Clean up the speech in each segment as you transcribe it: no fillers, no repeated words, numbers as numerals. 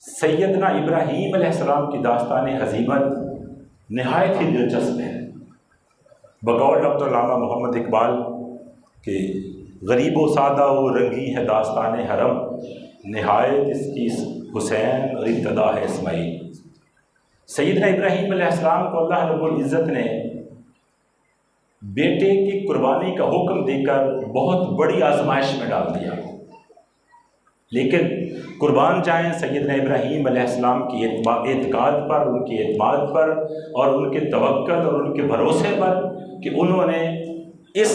سیدنا ابراہیم علیہ السلام کی داستان ہزیمت نہایت ہی دلچسپ ہے۔ بقول ڈاکٹر علامہ محمد اقبال کہ غریب و سادہ و رنگی ہے داستان حرم، نہایت اس کی حسین اور ابتدا ہے اسماعیل۔ سیدنا ابراہیم علیہ السلام کو اللہ رب العزت نے بیٹے کی قربانی کا حکم دے کر بہت بڑی آزمائش میں ڈال دیا، لیکن قربان جائیں سیدنا ابراہیم علیہ السلام کی اعتقاد پر، ان کے اعتماد پر اور ان کے توکل اور ان کے بھروسے پر کہ انہوں نے اس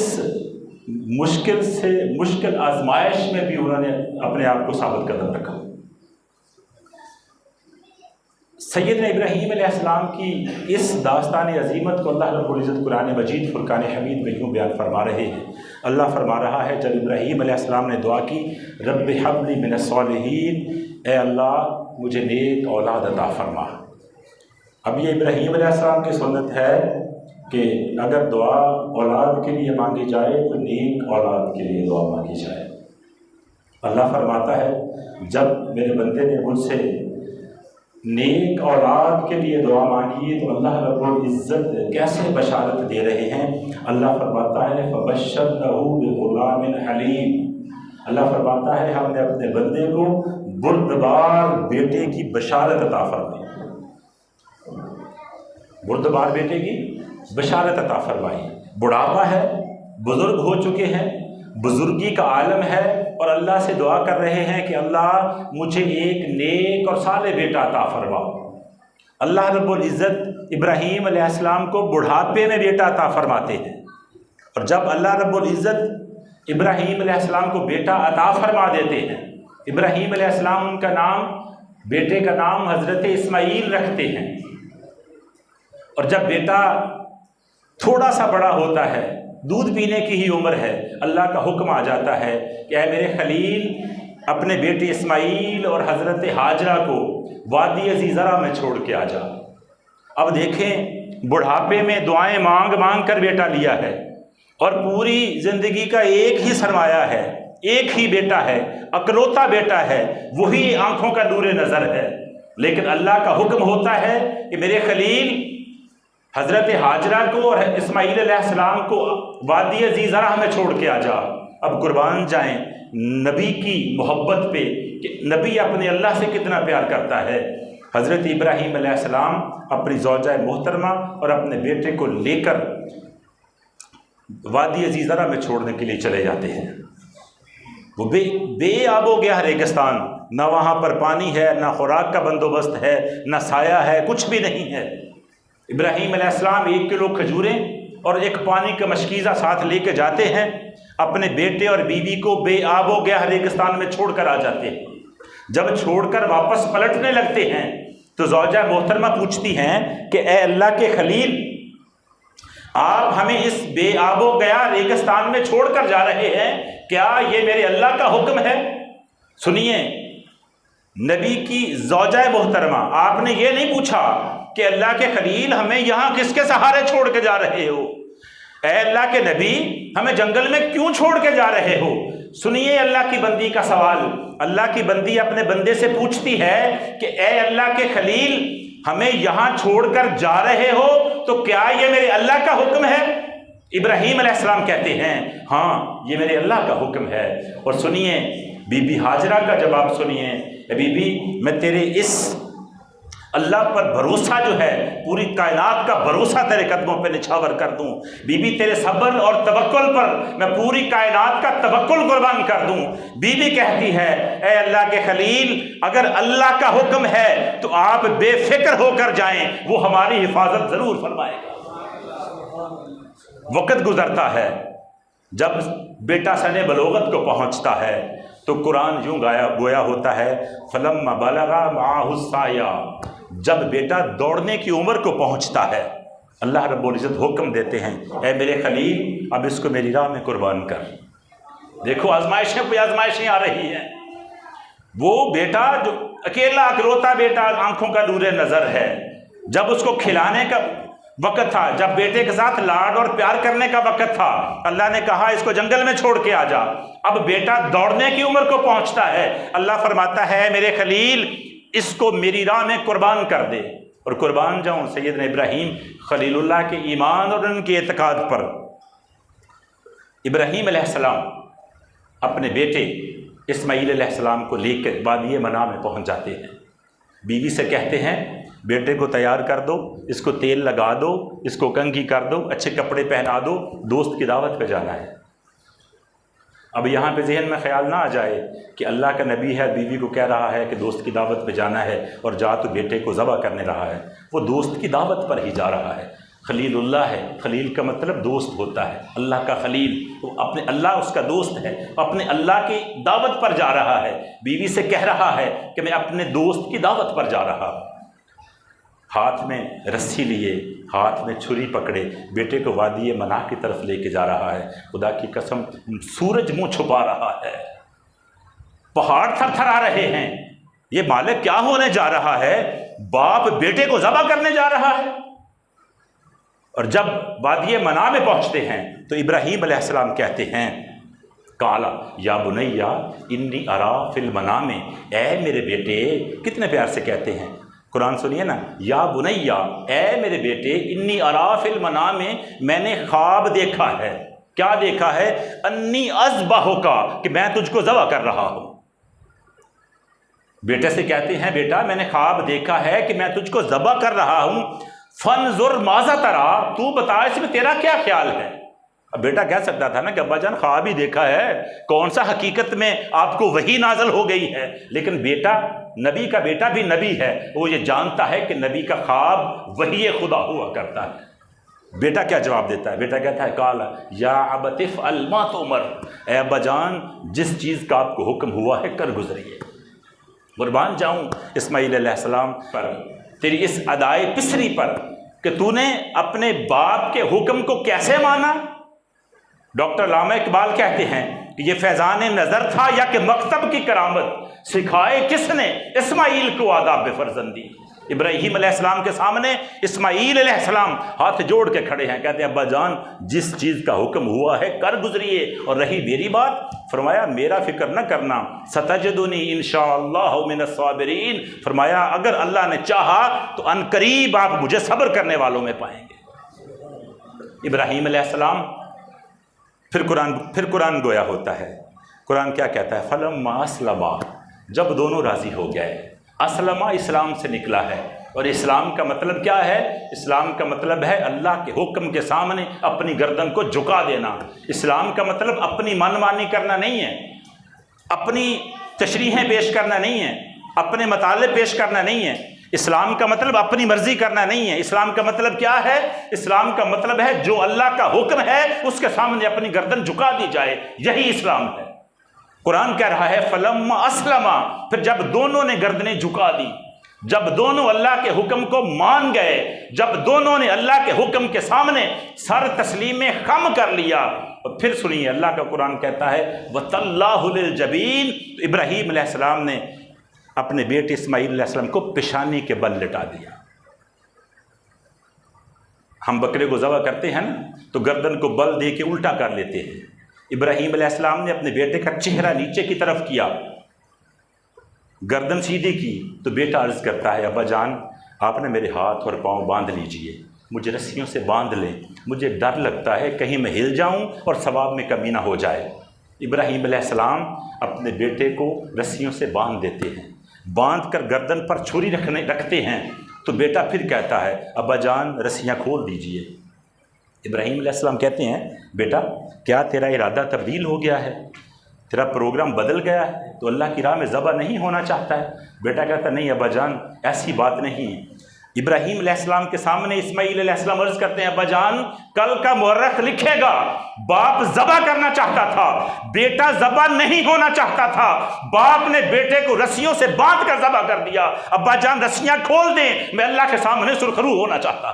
مشکل سے مشکل آزمائش میں بھی انہوں نے اپنے آپ کو ثابت قدم رکھا۔ سیدنا ابراہیم علیہ السلام کی اس داستان عظیمت کو اللہ رب العزت قرآن مجید فرقان حمید میں یوں بیان فرما رہے ہیں۔ اللہ فرما رہا ہے جب ابراہیم علیہ السلام نے دعا کی رب ہب لی من الصالحین، اے اللہ مجھے نیک اولاد عطا فرما۔ اب یہ ابراہیم علیہ السلام کی سنت ہے کہ اگر دعا اولاد کے لیے مانگی جائے تو نیک اولاد کے لیے دعا مانگی جائے۔ اللہ فرماتا ہے جب میرے بندے نے مجھ سے نیک اولاد کے لیے دعا مانگی تو اللہ رب العزت کیسے بشارت دے رہے ہیں۔ اللہ فرماتا ہے فَبَشَّرْنَهُ بِغُلَامٍ حَلِيمٍ، اللہ فرماتا ہے ہم نے اپنے بندے کو بردبار بیٹے کی بشارت عطا فرمائی، بردبار بیٹے کی بشارت عطا فرمائی۔ بڑھاپا ہے، بزرگ ہو چکے ہیں، بزرگی کا عالم ہے اور اللہ سے دعا کر رہے ہیں کہ اللہ مجھے ایک نیک اور صالح بیٹا عطا فرما۔ اللہ رب العزت ابراہیم علیہ السلام کو بڑھاپے میں بیٹا عطا فرماتے ہیں، اور جب اللہ رب العزت ابراہیم علیہ السلام کو بیٹا عطا فرما دیتے ہیں، ابراہیم علیہ السلام ان کا نام، بیٹے کا نام حضرت اسماعیل رکھتے ہیں، اور جب بیٹا تھوڑا سا بڑا ہوتا ہے، دودھ پینے کی ہی عمر ہے، اللہ کا حکم آ جاتا ہے کہ اے میرے خلیل اپنے بیٹے اسماعیل اور حضرت ہاجرہ کو وادی عزیزرہ میں چھوڑ کے آ جا۔ اب دیکھیں بڑھاپے میں دعائیں مانگ مانگ کر بیٹا لیا ہے، اور پوری زندگی کا ایک ہی سرمایہ ہے، ایک ہی بیٹا ہے، اکلوتا بیٹا ہے، وہی آنکھوں کا نور نظر ہے، لیکن اللہ کا حکم ہوتا ہے کہ میرے خلیل حضرت ہاجرہ کو اور اسماعیل علیہ السلام کو وادی عزیزرہ میں چھوڑ کے آ جا۔ اب قربان جائیں نبی کی محبت پہ کہ نبی اپنے اللہ سے کتنا پیار کرتا ہے۔ حضرت ابراہیم علیہ السلام اپنی زوجہ محترمہ اور اپنے بیٹے کو لے کر وادی عزیزرہ میں چھوڑنے کے لیے چلے جاتے ہیں۔ وہ بے آب و گیا ریگستان، نہ وہاں پر پانی ہے، نہ خوراک کا بندوبست ہے، نہ سایہ ہے، کچھ بھی نہیں ہے۔ ابراہیم علیہ السلام 1 کلو کھجوریں اور ایک پانی کا مشکیزہ ساتھ لے کے جاتے ہیں، اپنے بیٹے اور بیوی کو بے آب و گیا ریگستان میں چھوڑ کر آ جاتے ہیں۔ جب چھوڑ کر واپس پلٹنے لگتے ہیں تو زوجہ محترمہ پوچھتی ہیں کہ اے اللہ کے خلیل، آپ ہمیں اس بے آب و گیا ریگستان میں چھوڑ کر جا رہے ہیں، کیا یہ میرے اللہ کا حکم ہے؟ سنیے نبی کی زوجہ محترمہ، آپ نے یہ نہیں پوچھا کہ اللہ کے خلیل ہمیں یہاں کس کے سہارے چھوڑ کے جا رہے ہو، اے اللہ کے نبی ہمیں جنگل میں کیوں چھوڑ کے جا رہے ہو؟ سنیے اللہ کی بندی کا سوال، اللہ کی بندی اپنے بندے سے پوچھتی ہے کہ اے اللہ کے خلیل ہمیں یہاں چھوڑ کر جا رہے ہو تو کیا یہ میرے اللہ کا حکم ہے؟ ابراہیم علیہ السلام کہتے ہیں ہاں یہ میرے اللہ کا حکم ہے۔ اور سنیے بی بی ہاجرہ کا جواب سنیے، اے بی بی میں تیرے اس اللہ پر بھروسہ جو ہے، پوری کائنات کا بھروسہ تیرے قدموں پہ نچھاور کر دوں، بی بی تیرے صبر اور توکل پر میں پوری کائنات کا توکل قربان کر دوں۔ بی بی کہتی ہے اے اللہ کے خلیل اگر اللہ کا حکم ہے تو آپ بے فکر ہو کر جائیں، وہ ہماری حفاظت ضرور فرمائے گا۔ وقت گزرتا ہے، جب بیٹا سن بلوغت کو پہنچتا ہے تو قرآن یوں گویا ہوتا ہے فَلَمَّا بَلَغَ مَعَهُ السَّعْيَ، جب بیٹا دوڑنے کی عمر کو پہنچتا ہے اللہ رب العزت حکم دیتے ہیں اے میرے خلیل اب اس کو میری راہ میں قربان کر۔ دیکھو آزمائشیں پہ آزمائشیں آ رہی ہیں۔ وہ بیٹا جو اکیلا اکلوتا بیٹا آنکھوں کا نور نظر ہے، جب اس کو کھلانے کا وقت تھا، جب بیٹے کے ساتھ لاڈ اور پیار کرنے کا وقت تھا، اللہ نے کہا اس کو جنگل میں چھوڑ کے آ جا۔ اب بیٹا دوڑنے کی عمر کو پہنچتا ہے، اللہ فرماتا ہے میرے خلیل اس کو میری راہ میں قربان کر دے اور قربان جاؤں سیدنا ابراہیم خلیل اللہ کے ایمان اور ان کے اعتقاد پر۔ ابراہیم علیہ السلام اپنے بیٹے اسماعیل علیہ السلام کو لے کر وادی منع میں پہنچ جاتے ہیں۔ بیوی سے کہتے ہیں بیٹے کو تیار کر دو، اس کو تیل لگا دو، اس کو کنگھی کر دو، اچھے کپڑے پہنا دو، دوست کی دعوت پہ جانا ہے۔ اب یہاں پہ ذہن میں خیال نہ آ جائے کہ اللہ کا نبی ہے، بیوی کو کہہ رہا ہے کہ دوست کی دعوت پہ جانا ہے اور جا تو بیٹے کو ذبح کرنے رہا ہے۔ وہ دوست کی دعوت پر ہی جا رہا ہے، خلیل اللہ ہے، خلیل کا مطلب دوست ہوتا ہے، اللہ کا خلیل، اپنے اللہ اس کا دوست ہے، اپنے اللہ کی دعوت پر جا رہا ہے۔ بیوی سے کہہ رہا ہے کہ میں اپنے دوست کی دعوت پر جا رہا ہوں۔ ہاتھ میں رسی لیے، ہاتھ میں چھری پکڑے، بیٹے کو وادی منع کی طرف لے کے جا رہا ہے۔ خدا کی قسم سورج منہ چھپا رہا ہے، پہاڑ تھر تھرا رہے ہیں، یہ مالک کیا ہونے جا رہا ہے؟ باپ بیٹے کو ذبح کرنے جا رہا ہے۔ اور جب وادی منع میں پہنچتے ہیں تو ابراہیم علیہ السلام کہتے ہیں قال یا بنیا انی ارا فی المنام، اے میرے بیٹے، کتنے پیار سے کہتے ہیں، قرآن سنیے نا، یا بنیا، اے میرے بیٹے، انی ارا فی المنام، میں نے خواب دیکھا ہے۔ کیا دیکھا ہے؟ انی اذبحک، کہ میں تجھ کو ذبح کر رہا ہوں۔ بیٹے سے کہتے ہیں بیٹا میں نے خواب دیکھا ہے کہ میں تجھ کو ذبح کر رہا ہوں، فانظر ماذا تری، تو بتا اس میں تیرا کیا خیال ہے۔ اب بیٹا کہہ سکتا تھا نا کہ ابا جان خواب ہی دیکھا ہے، کون سا حقیقت میں آپ کو وحی نازل ہو گئی ہے، لیکن بیٹا، نبی کا بیٹا بھی نبی ہے، وہ یہ جانتا ہے کہ نبی کا خواب وحی خدا ہوا کرتا ہے۔ بیٹا کیا جواب دیتا ہے؟ بیٹا کہتا ہے قال یا ابت افعل ما تؤمر، اے ابا جان جس چیز کا آپ کو حکم ہوا ہے کر گزریے۔ قربان جاؤں اسماعیل علیہ السلام پر، تیری اس ادائے پسری پر کہ تو نے اپنے باپ کے حکم کو کیسے مانا۔ ڈاکٹر علامہ اقبال کہتے ہیں کہ یہ فیضان نظر تھا یا کہ مکتب کی کرامت، سکھائے کس نے اسماعیل کو آداب فرزندی۔ ابراہیم علیہ السلام کے سامنے اسماعیل علیہ السلام ہاتھ جوڑ کے کھڑے ہیں، کہتے ہیں ابا جان جس چیز کا حکم ہوا ہے کر گزریے، اور رہی میری بات، فرمایا میرا فکر نہ کرنا، ستجدنی انشاءاللہ من الصابرین، فرمایا اگر اللہ نے چاہا تو ان قریب آپ مجھے صبر کرنے والوں میں پائیں گے۔ ابراہیم علیہ السلام پھر قرآن گویا ہوتا ہے۔ قرآن کیا کہتا ہے؟ فلما اسلما، جب دونوں راضی ہو گئے۔ اسلمہ اسلام سے نکلا ہے، اور اسلام کا مطلب کیا ہے؟ اسلام کا مطلب ہے اللہ کے حکم کے سامنے اپنی گردن کو جھکا دینا۔ اسلام کا مطلب اپنی من مانی کرنا نہیں ہے، اپنی تشریحیں پیش کرنا نہیں ہے، اپنے مطالب پیش کرنا نہیں ہے۔ اسلام کا مطلب اپنی مرضی کرنا نہیں ہے۔ اسلام کا مطلب کیا ہے؟ اسلام کا مطلب ہے جو اللہ کا حکم ہے اس کے سامنے اپنی گردن جھکا دی جائے، یہی اسلام ہے۔ قرآن کہہ رہا ہے فلما اسلما، پھر جب دونوں نے گردنیں جھکا دی، جب دونوں اللہ کے حکم کو مان گئے، جب دونوں نے اللہ کے حکم کے سامنے سر تسلیم خم کر لیا، اور پھر سنیے اللہ کا قرآن کہتا ہے وَتَاللَّهُ لِلْجَبِينِ، ابراہیم علیہ السلام نے اپنے بیٹے اسماعیل علیہ السلام کو پیشانی کے بل لٹا دیا۔ ہم بکرے کو ذبح کرتے ہیں نا تو گردن کو بل دے کے الٹا کر لیتے ہیں۔ ابراہیم علیہ السلام نے اپنے بیٹے کا چہرہ نیچے کی طرف کیا، گردن سیدھی کی، تو بیٹا عرض کرتا ہے ابا جان آپ نے میرے ہاتھ اور پاؤں باندھ لیجئے، مجھے رسیوں سے باندھ لیں، مجھے ڈر لگتا ہے کہیں میں ہل جاؤں اور ثواب میں کمی نہ ہو جائے۔ ابراہیم علیہ السلام اپنے بیٹے کو رسیوں سے باندھ دیتے ہیں، باندھ کر گردن پر چھری رکھتے ہیں، تو بیٹا پھر کہتا ہے ابا جان رسیاں کھول دیجئے۔ ابراہیم علیہ السلام کہتے ہیں بیٹا کیا تیرا ارادہ تبدیل ہو گیا ہے، تیرا پروگرام بدل گیا ہے، تو اللہ کی راہ میں ذبح نہیں ہونا چاہتا ہے؟ بیٹا کہتا نہیں ابا جان ایسی بات نہیں۔ ابراہیم علیہ السلام کے سامنے اسماعیل علیہ السلام عرض کرتے ہیں ابا جان کل کا مورخ لکھے گا باپ ذبح کرنا چاہتا تھا، بیٹا ذبح نہیں ہونا چاہتا تھا، باپ نے بیٹے کو رسیوں سے باندھ کر ذبح کر دیا۔ ابا جان رسیاں کھول دیں، میں اللہ کے سامنے سرخرو ہونا چاہتا۔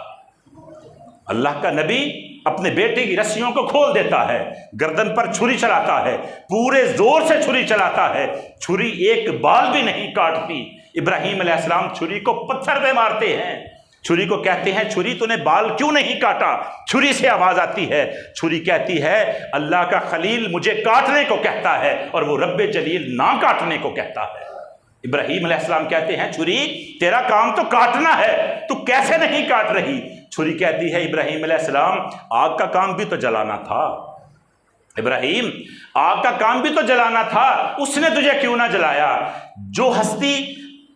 اللہ کا نبی اپنے بیٹے کی رسیوں کو کھول دیتا ہے، گردن پر چھری چلاتا ہے، پورے زور سے چھری چلاتا ہے، چھری ایک بال بھی نہیں کاٹتی۔ ابراہیم علیہ السلام چھری کو پتھر پہ مارتے ہیں، چھری کو کہتے ہیں چھری تو نے بال کیوں نہیں کاٹا؟ چھری سے آواز آتی ہے، چھری کہتی ہے اللہ کا خلیل مجھے کاٹنے کو کہتا ہے اور وہ رب جلیل نہ کاٹنے کو کہتا ہے۔ ابراہیم علیہ السلام کہتے ہیں چھری تیرا کام تو کاٹنا ہے، تو کیسے نہیں کاٹ رہی؟ چھری کہتی ہے ابراہیم علیہ السلام آگ کا کام بھی تو جلانا تھا، ابراہیم آگ کا کام بھی تو جلانا تھا، اس نے تجھے کیوں نہ جلایا؟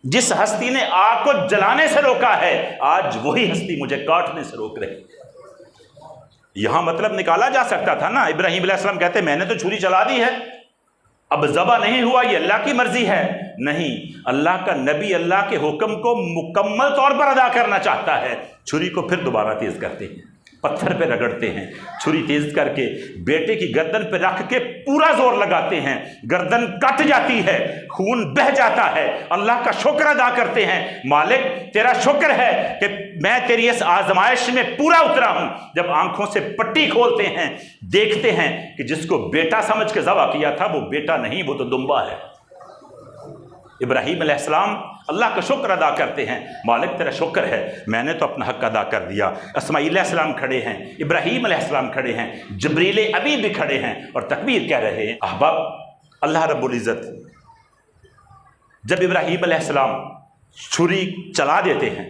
جس ہستی نے آگ کو جلانے سے روکا ہے، آج وہی ہستی مجھے کاٹنے سے روک رہی ہے۔ یہاں مطلب نکالا جا سکتا تھا نا، ابراہیم علیہ السلام کہتے میں نے تو چھری چلا دی ہے، اب ذبح نہیں ہوا، یہ اللہ کی مرضی ہے۔ نہیں، اللہ کا نبی اللہ کے حکم کو مکمل طور پر ادا کرنا چاہتا ہے، چھری کو پھر دوبارہ تیز کرتے ہیں، پتھر پہ رگڑتے ہیں، چھری تیز کر کے بیٹے کی گردن پہ رکھ کے پورا زور لگاتے ہیں، گردن کٹ جاتی ہے، خون بہہ جاتا ہے، اللہ کا شکر ادا کرتے ہیں، مالک تیرا شکر ہے کہ میں تیری اس آزمائش میں پورا اترا ہوں۔ جب آنکھوں سے پٹی کھولتے ہیں، دیکھتے ہیں کہ جس کو بیٹا سمجھ کے ذبح کیا تھا وہ بیٹا نہیں، وہ تو دمبا ہے۔ ابراہیم علیہ السلام اللہ کا شکر ادا کرتے ہیں، مالک تیرا شکر ہے میں نے تو اپنا حق ادا کر دیا۔ اسماعیل علیہ السلام کھڑے ہیں، ابراہیم علیہ السلام کھڑے ہیں، جبریل ابی بھی کھڑے ہیں اور تکبیر کہہ رہے ہیں۔ احباب، اللہ رب العزت جب ابراہیم علیہ السلام چھری چلا دیتے ہیں،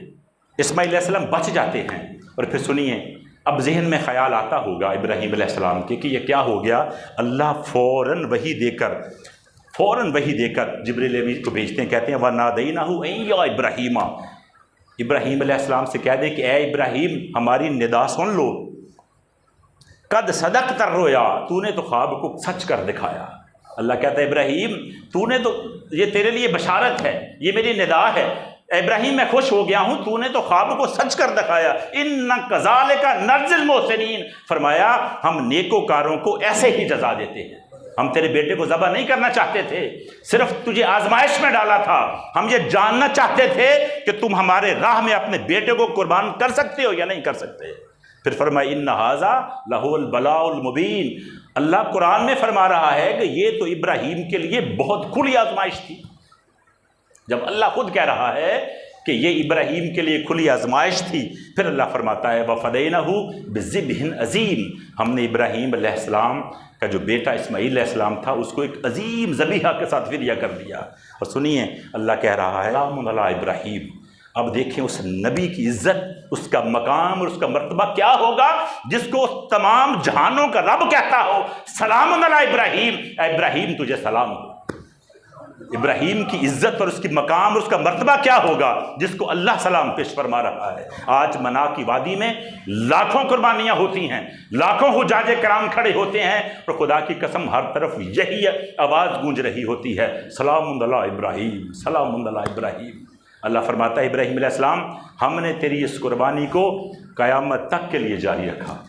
اسماعیل علیہ السلام بچ جاتے ہیں، اور پھر سنیے اب ذہن میں خیال آتا ہوگا ابراہیم علیہ السلام کے کہ یہ کیا ہو گیا۔ اللہ فوراً وحی دے کر جبریل امین کو بھیجتے ہیں، کہتے ہیں وَنَادَيْنَهُ أَن يَا إِبْرَاهِيمَ، ابراہیم علیہ السلام سے کہہ دیں کہ اے ابراہیم ہماری ندا سن لو، قد صدقت الرؤیا، تو نے تو خواب کو سچ کر دکھایا۔ اللہ کہتا ہے ابراہیم تو نے تو، یہ تیرے لیے بشارت ہے، یہ میری ندا ہے، ابراہیم میں خوش ہو گیا ہوں، تو نے تو خواب کو سچ کر دکھایا۔ اِنَّ كَذَلِكَ نَجْزِي الْمُحْسِنِينَ، فرمایا ہم نیکوکاروں کو ایسے ہی جزا دیتے ہیں۔ ہم تیرے بیٹے کو ذبح نہیں کرنا چاہتے تھے، صرف تجھے آزمائش میں ڈالا تھا، ہم یہ جاننا چاہتے تھے کہ تم ہمارے راہ میں اپنے بیٹے کو قربان کر سکتے ہو یا نہیں کر سکتے۔ پھر فرمایا اِنَّ هَذَا لَهُوَ الْبَلَاءُ الْمُبِينُ، اللہ قرآن میں فرما رہا ہے کہ یہ تو ابراہیم کے لیے بہت کھلی آزمائش تھی۔ جب اللہ خود کہہ رہا ہے کہ یہ ابراہیم کے لیے کھلی آزمائش تھی، پھر اللہ فرماتا ہے وَفَدَيْنَهُ بِذِبْحٍ عَظِيمٍ، ہم نے ابراہیم علیہ السلام کا جو بیٹا اسماعیل علیہ السلام تھا اس کو ایک عظیم ذبیحہ کے ساتھ فدیہ کر دیا۔ اور سنیے اللہ کہہ رہا ہے سلام علی ابراہیم، اب دیکھیں اس نبی کی عزت، اس کا مقام اور اس کا مرتبہ کیا ہوگا جس کو تمام جہانوں کا رب کہتا ہو سلام علی ابراہیم، اے ابراہیم تجھے سلام ہو۔ ابراہیم کی عزت اور اس کی مقام اور اس کا مرتبہ کیا ہوگا جس کو اللہ سلام پیش فرما رہا ہے۔ آج منا کی وادی میں لاکھوں قربانیاں ہوتی ہیں، لاکھوں حجاج کرام کھڑے ہوتے ہیں، اور خدا کی قسم ہر طرف یہی آواز گونج رہی ہوتی ہے سلام علی ابراہیم، سلام علی ابراہیم۔ اللہ فرماتا ہے ابراہیم علیہ السلام ہم نے تیری اس قربانی کو قیامت تک کے لیے جاری رکھا۔